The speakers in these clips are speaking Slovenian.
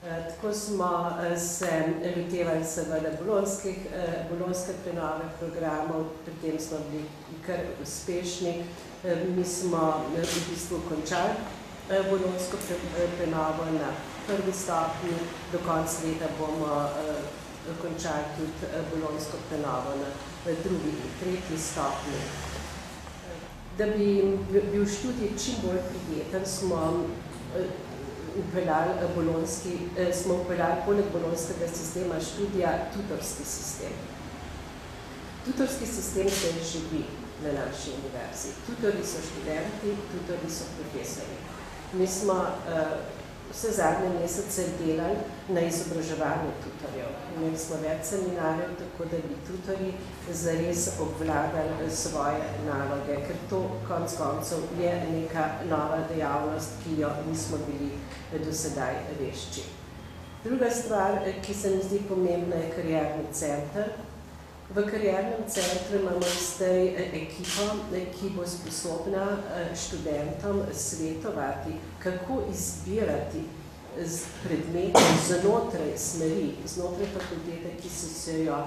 Tako smo se lotevali seveda bolonjske prenove programov, pri tem smo bili kar uspešni. Mi smo v bistvu končali bolonjsko prenovo na prvi stopnji, do konca leta bomo končali tudi bolonjsko prenovo na drugi in tretji stopnji. Da bi bil študij čim bolj prijeten, smo upeljali poleg bolonjskega sistema študija tutorski sistem. Tutorski sistem se živi na naši univerzi. Tutori so študenti, tutori so profesori. Mi smo vse zadnje mesece delali na izobraževanju tutorjev. Imeli smo več seminarjev, tako da bi tutorji zares obvladali svoje naloge, ker to konec koncev je neka nova dejavnost, ki jo nismo bili do sedaj vešči. Druga stvar, ki se mi zdi pomembna, je karierni center. V kariernem centru imamo zdaj ekipo, ki bo sposobna študentom svetovati, kako izbirati predmete znotraj smeri, znotraj fakultete, ki so se jo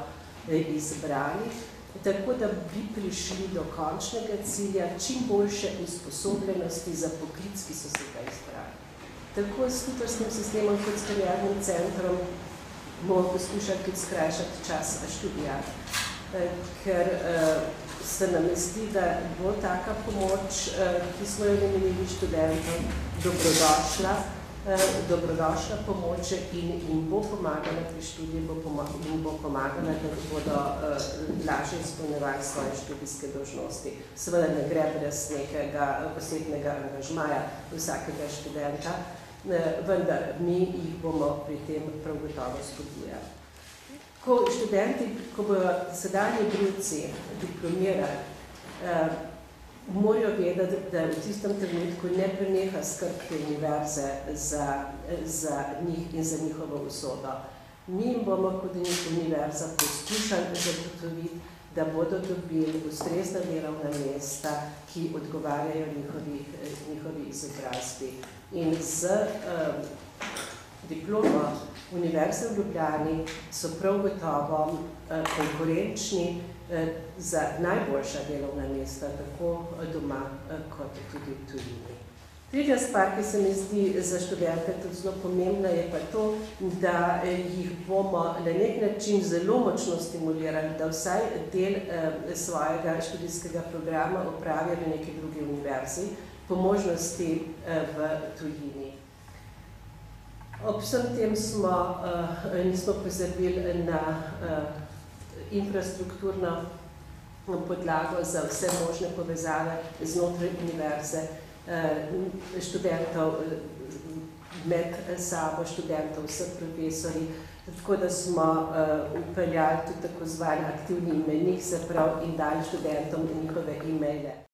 izbrali, tako da bi prišli do končnega cilja čim boljše usposobljenosti za poklic, ki so se ga izbrali. Tako s tutorskim sistemom kot s kariernim centrom bomo poskušali tudi skrajšati čas študija, ker se nam zdi, da bo taka pomoč, ki smo jo namenili študentom, dobrodošla pomoč in jim bo pomagala pri študiju, jim bo pomagala, da bodo lažje izpolnjevali svoje študijske dolžnosti. Seveda ne gre brez nekega posebnega angažmaja vsakega študenta, vendar mi jih bomo pri tem prav gotovo spodbujali. Ko študenti, ko bodo sedanji brivci diplomirali, morajo vedeti, da v tistem trenutku ne preneha skrb te univerze za njih in za njihovo usodo. Mi jim bomo kot univerza poskušali zagotoviti, da bodo dobili ustrezna delovna mesta, ki odgovarjajo njihovi izobrazbi. In z diplomo Univerze v Ljubljani so prav gotovo konkurenčni za najboljša delovna mesta, tako doma kot tudi v tujini. Tretja stvar, ki se mi zdi za študente tudi zelo pomembna, je pa to, da jih bomo na nek način zelo močno stimulirali, da vsaj del svojega študijskega programa opravijo na neki drugi univerzi, po možnosti v tujini. Ob vsem tem nismo pozabili na infrastrukturno podlago za vse možne povezave znotraj univerze, študentov med sabo, študentov vseh profesorji, tako da smo upeljali tudi tako zvani aktivni imenik, se pravi, in dali študentom njihove e-maile.